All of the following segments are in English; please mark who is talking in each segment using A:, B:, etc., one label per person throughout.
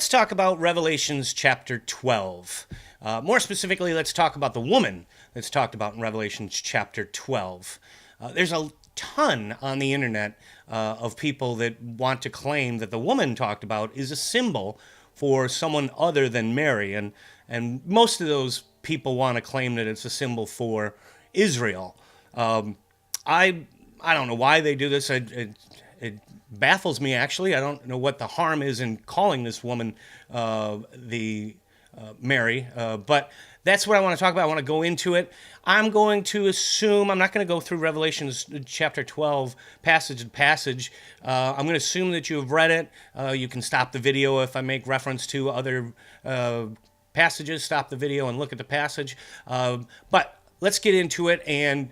A: let's talk about Revelations chapter 12. More specifically, let's talk about the woman that's talked about in Revelations chapter 12. There's a ton on the internet of people that want to claim that the woman talked about is a symbol for someone other than Mary. And most of those people want to claim that it's a symbol for Israel. I don't know why they do this. It baffles me, actually. I don't know what the harm is in calling this woman the Mary, but that's what I want to talk about. I want to go into it. I'm going to assume, I'm not going to go through Revelations chapter 12 passage to passage. I'm going to assume that you have read it. You can stop the video if I make reference to other passages. Stop the video and look at the passage. But let's get into it and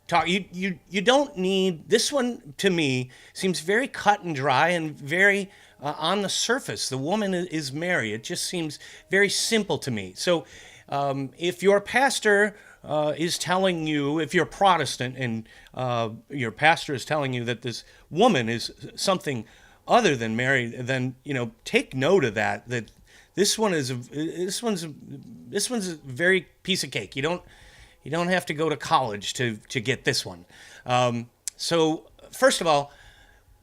A: talk. You don't need, this one to me seems very cut and dry and very on the surface. The woman is Mary. It just seems very simple to me. So if your pastor is telling you, if you're Protestant and your pastor is telling you that this woman is something other than Mary, then take note of that. That this one's a very piece of cake. You don't have to go to college to get this one. So first of all,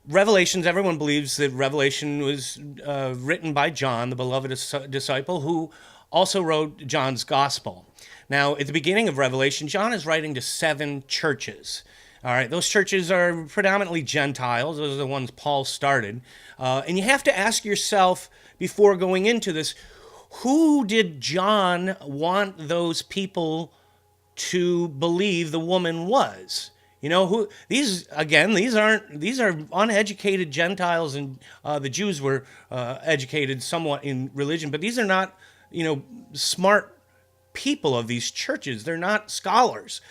A: Revelations, everyone believes that Revelation was written by John, the beloved disciple, who also wrote John's gospel. Now, at the beginning of Revelation, John is writing to 7 churches. All right, those churches are predominantly Gentiles. Those are the ones Paul started. And you have to ask yourself before going into this, who did John want those people to believe the woman was? These are uneducated Gentiles, and the Jews were educated somewhat in religion, but these are not, smart people of these churches. They're not scholars.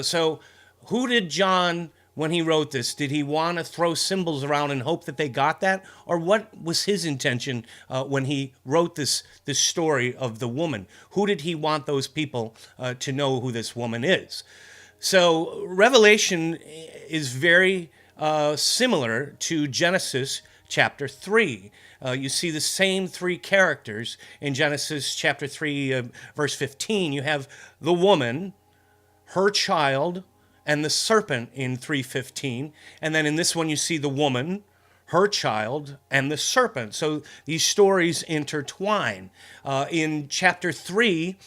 A: So who did John, when he wrote this, did he want to throw symbols around and hope that they got that? Or what was his intention when he wrote this story of the woman? Who did he want those people to know who this woman is? So Revelation is very similar to Genesis chapter 3. You see the same 3 characters in Genesis chapter 3, verse 15. You have the woman, her child, and the serpent in 3:15. And then in this one, you see the woman, her child, and the serpent. So these stories intertwine. In chapter 3,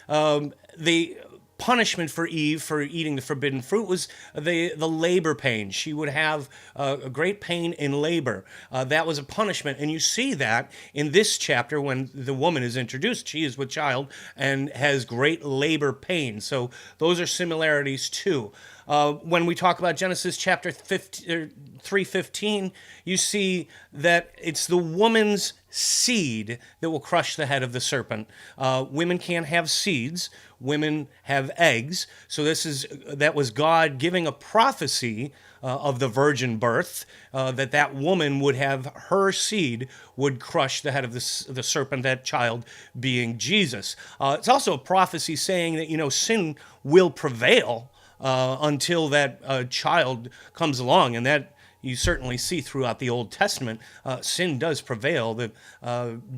A: the punishment for Eve for eating the forbidden fruit was the labor pain. She would have a great pain in labor. That was a punishment. And you see that in this chapter when the woman is introduced. She is with child and has great labor pain. So those are similarities too. When we talk about Genesis chapter 3:15, you see that it's the woman's seed that will crush the head of the serpent. Women can't have seeds. Women have eggs. So that was God giving a prophecy of the virgin birth, that woman would have, her seed would crush the head of the serpent, that child being Jesus. It's also a prophecy saying that, sin will prevail until that child comes along, and that you certainly see throughout the Old Testament. Sin does prevail. The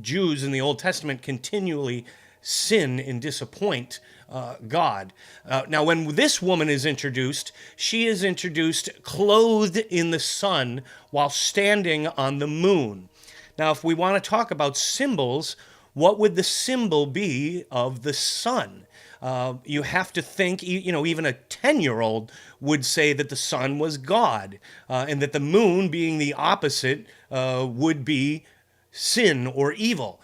A: Jews in the Old Testament continually sin and disappoint God. Now, when this woman is introduced, she is introduced clothed in the sun while standing on the moon. Now, if we want to talk about symbols, what would the symbol be of the sun? You have to think, even a 10-year-old would say that the sun was God, and that the moon, being the opposite, would be sin or evil.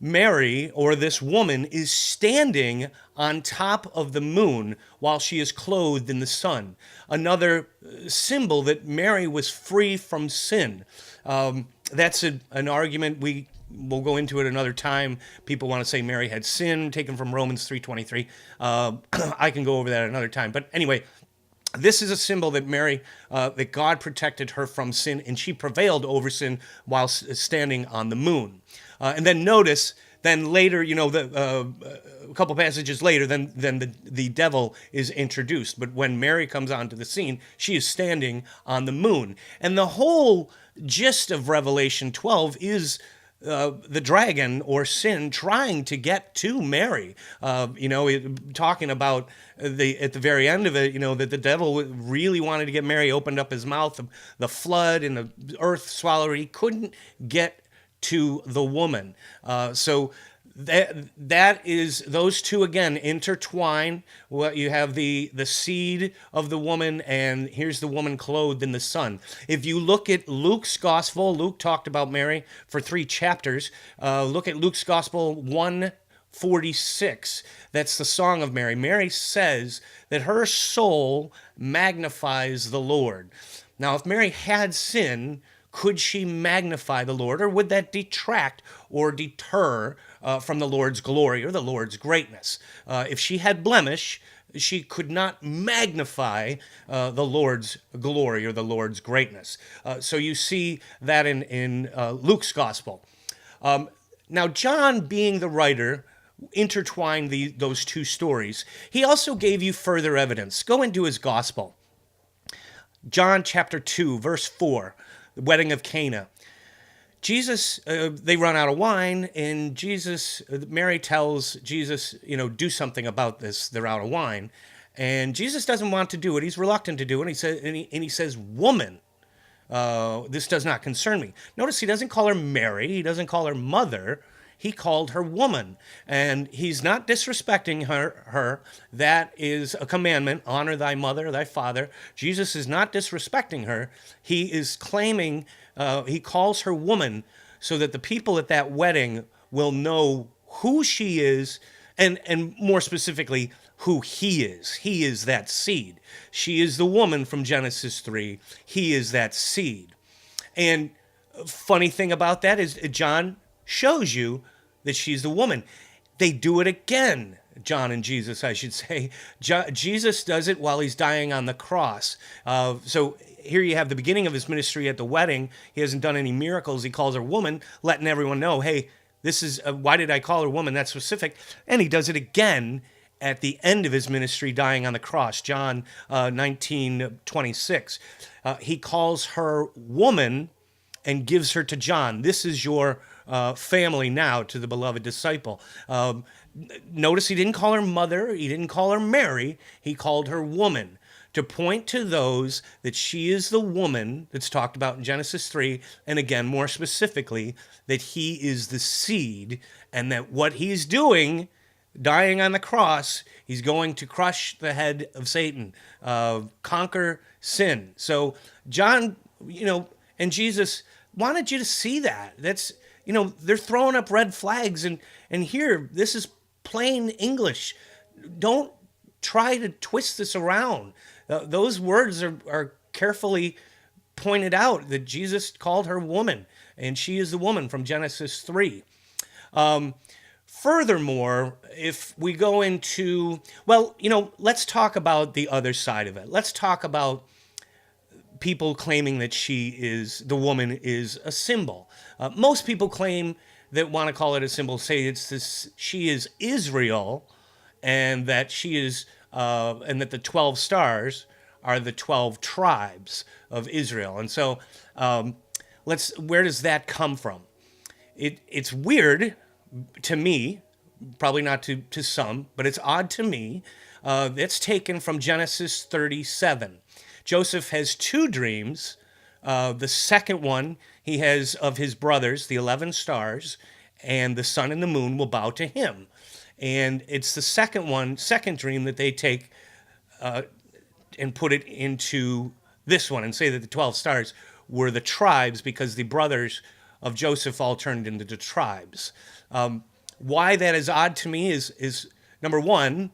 A: Mary, or this woman, is standing on top of the moon while she is clothed in the sun. Another symbol that Mary was free from sin. That's an argument we'll go into it another time. People want to say Mary had sin, taken from Romans 3:23. I can go over that another time. But anyway, this is a symbol that Mary, that God protected her from sin, and she prevailed over sin while standing on the moon. And then notice, then later, a couple passages later, then the devil is introduced. But when Mary comes onto the scene, she is standing on the moon. And the whole gist of Revelation 12 is the dragon or sin trying to get to Mary. Talking about at the very end of it, that the devil really wanted to get Mary, opened up his mouth, the flood and the earth swallowed her. He couldn't get to the woman. So that is, those two again intertwine. Well, you have the seed of the woman, and here's the woman clothed in the sun. If you look at Luke's gospel, Luke talked about Mary for 3 chapters. Look at Luke's gospel 1:46. That's the song of Mary. Mary says that her soul magnifies the Lord. Now, if Mary had sin, could she magnify the Lord, or would that detract or deter from the Lord's glory or the Lord's greatness? If she had blemish, she could not magnify the Lord's glory or the Lord's greatness. So you see that in Luke's gospel. Now, John, being the writer, intertwined those two stories. He also gave you further evidence. Go into his gospel. John chapter 2, verse 4. The wedding of Cana. Jesus, they run out of wine, and Mary tells Jesus, do something about this. They're out of wine, and Jesus doesn't want to do it. He's reluctant to do it. He says, "Woman, this does not concern me." Notice he doesn't call her Mary. He doesn't call her mother. He called her woman, and he's not disrespecting her. That is a commandment: honor thy mother, thy father. Jesus is not disrespecting her. He is claiming, he calls her woman so that the people at that wedding will know who she is, and more specifically, who he is. He is that seed. She is the woman from Genesis 3. He is that seed. And funny thing about that is John shows you that she's the woman. They do it again, John and Jesus, I should say. Jesus does it while he's dying on the cross. So here you have the beginning of his ministry at the wedding. He hasn't done any miracles. He calls her woman, letting everyone know, hey, this is, why did I call her woman? That's specific. And he does it again at the end of his ministry, dying on the cross, John 19:26. He calls her woman and gives her to John. This is your family now, to the beloved disciple. Notice he didn't call her mother. He didn't call her Mary. He called her woman, to point to those that she is the woman that's talked about in Genesis 3. And again, more specifically, that he is the seed, and that what he's doing, dying on the cross, he's going to crush the head of Satan, conquer sin. So John, and Jesus wanted you to see that. That's, they're throwing up red flags, and here, this is plain English. Don't try to twist this around. Those words are carefully pointed out, that Jesus called her woman, and she is the woman from Genesis 3. Furthermore, if we go into, let's talk about the other side of it. Let's talk about people claiming that the woman is a symbol. Most people claim that want to call it a symbol, say she is Israel, and that she is, and that the 12 stars are the 12 tribes of Israel. And so, where does that come from? It's weird to me, probably not to some, but it's odd to me. It's taken from Genesis 37. Joseph has 2 dreams. The second one he has of his brothers, the 11 stars, and the sun and the moon will bow to him. And it's the second dream that they take and put it into this one, and say that the 12 stars were the tribes, because the brothers of Joseph all turned into the tribes. Why that is odd to me is number one,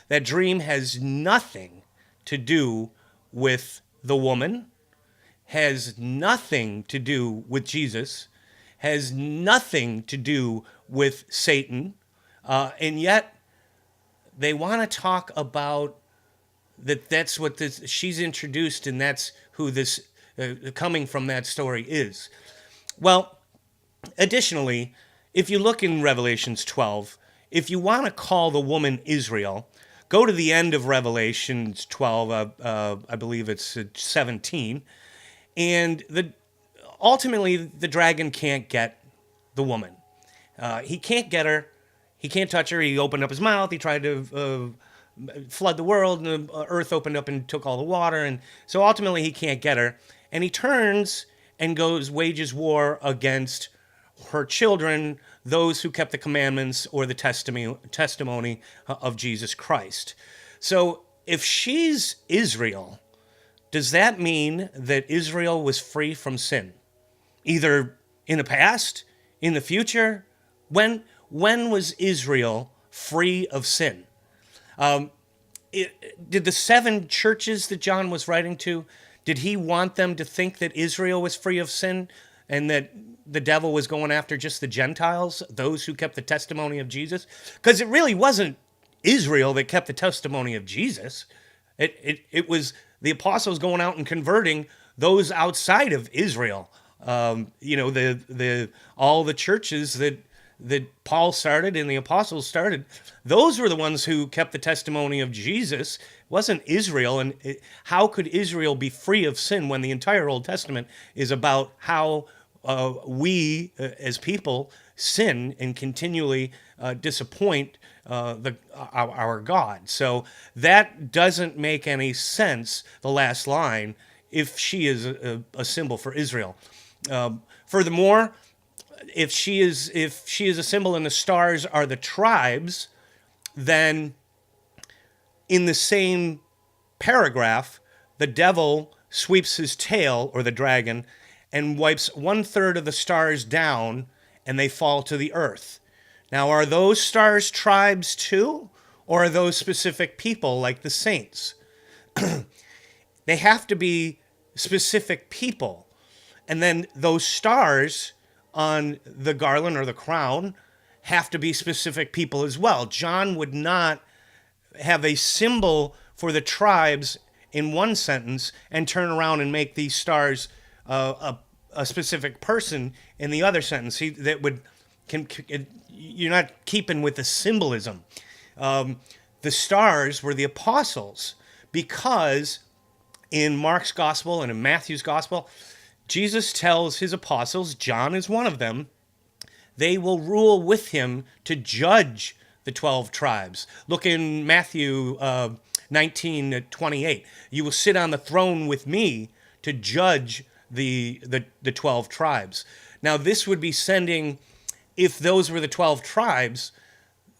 A: that dream has nothing to do with the woman, has nothing to do with Jesus, has nothing to do with Satan, and yet they want to talk about that's what she's introduced, and that's who this coming from that story is. Well, additionally, if you look in Revelations 12, if you want to call the woman Israel, go to the end of Revelations 12, I believe it's 17, and ultimately the dragon can't get the woman. He can't get her. He can't touch her. He opened up his mouth. He tried to flood the world, and the earth opened up and took all the water. And so ultimately, he can't get her. And he turns and wages war against her children, those who kept the commandments or the testimony of Jesus Christ. So if she's Israel, does that mean that Israel was free from sin? Either in the past, in the future? When was Israel free of sin? Did the 7 churches that John was writing to, did he want them to think that Israel was free of sin and that the devil was going after just the Gentiles, those who kept the testimony of Jesus? Because it really wasn't Israel that kept the testimony of Jesus. It was the apostles going out and converting those outside of Israel. All the churches that Paul started and the apostles started, those were the ones who kept the testimony of Jesus. It wasn't Israel. And how could Israel be free of sin when the entire Old Testament is about how we as people sin and continually disappoint our God? So that doesn't make any sense, the last line, if she is a symbol for Israel. Furthermore, if she is a symbol and the stars are the tribes, then in the same paragraph, the devil sweeps his tail, or the dragon, and wipes 1/3 of the stars down, and they fall to the earth. Now, are those stars tribes too, or are those specific people like the saints? They have to be specific people. And then those stars on the garland or the crown have to be specific people as well. John would not have a symbol for the tribes in one sentence and turn around and make these stars a specific person in the other sentence. You're not keeping with the symbolism. The stars were the apostles, because in Mark's gospel and in Matthew's gospel, Jesus tells his apostles, John is one of them, they will rule with him to judge the 12 tribes. Look in Matthew 19:28. You will sit on the throne with me to judge the 12 tribes. Now, this would be sending, if those were the 12 tribes,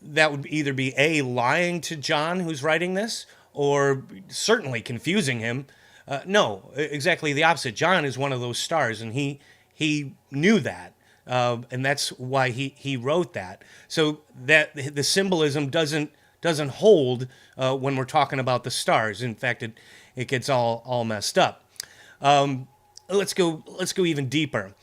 A: that would either be A, lying to John who's writing this, or certainly confusing him. No, exactly the opposite. John is one of those stars, and he knew that, and that's why he wrote that. So that the symbolism doesn't hold when we're talking about the stars. In fact, it gets all messed up. Let's go even deeper.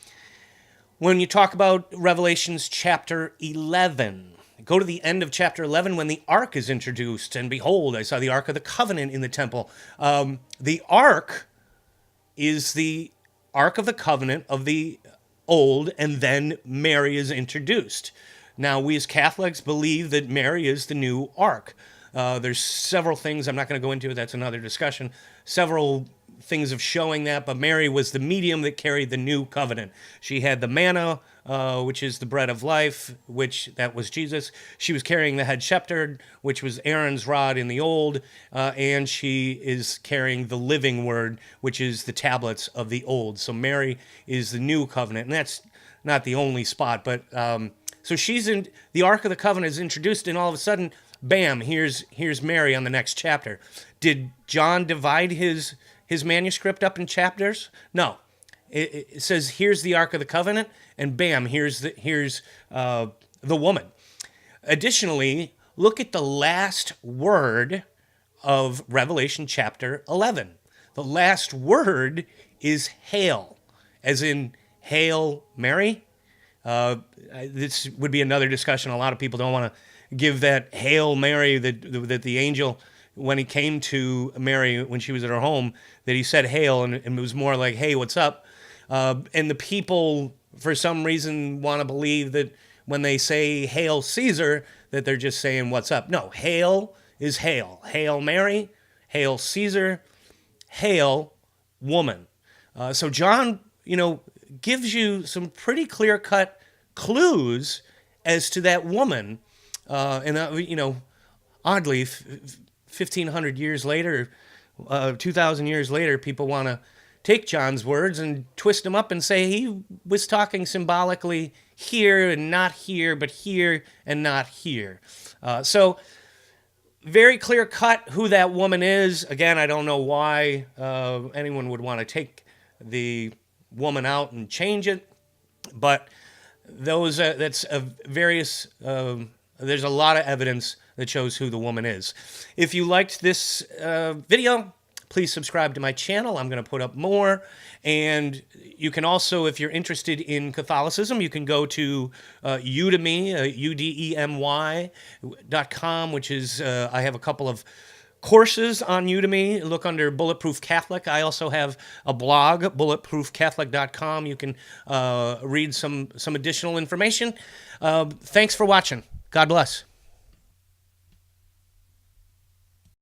A: When you talk about Revelations chapter 11. Go to the end of chapter 11 when the ark is introduced. And behold, I saw the ark of the covenant in the temple. The ark is the ark of the covenant of the old, and then Mary is introduced. Now, we as Catholics believe that Mary is the new ark. There's several things, I'm not going to go into it, that's another discussion, several things of showing that, but Mary was the medium that carried the new covenant. She had the manna, which is the bread of life, that was Jesus. She was carrying the head scepter, which was Aaron's rod in the old, and she is carrying the living word, which is the tablets of the old. So Mary is the new covenant, and that's not the only spot, but so she's in the Ark of the Covenant is introduced, and all of a sudden, bam, here's Mary on the next chapter. Did John divide his manuscript up in chapters? No. It says, here's the Ark of the Covenant, and bam, here's the woman. Additionally, look at the last word of Revelation chapter 11. The last word is hail, as in Hail Mary. This would be another discussion. A lot of people don't want to give that Hail Mary that the angel, when he came to Mary when she was at her home, that he said hail, and it was more like, hey, what's up? And the people, for some reason, want to believe that when they say Hail Caesar, that they're just saying what's up. No, hail is hail. Hail Mary, Hail Caesar, hail woman. So John, gives you some pretty clear-cut clues as to that woman. Oddly, 1,500 years later, 2,000 years later, people want to take John's words and twist them up and say he was talking symbolically here and not here, but here and not here. So very clear cut who that woman is. Again, I don't know why anyone would want to take the woman out and change it, but there's a lot of evidence that shows who the woman is. If you liked this video, please subscribe to my channel. I'm going to put up more. And you can also, if you're interested in Catholicism, you can go to Udemy, udemy.com, which is, I have a couple of courses on Udemy. Look under Bulletproof Catholic. I also have a blog, bulletproofcatholic.com. You can read some additional information. Thanks for watching. God bless.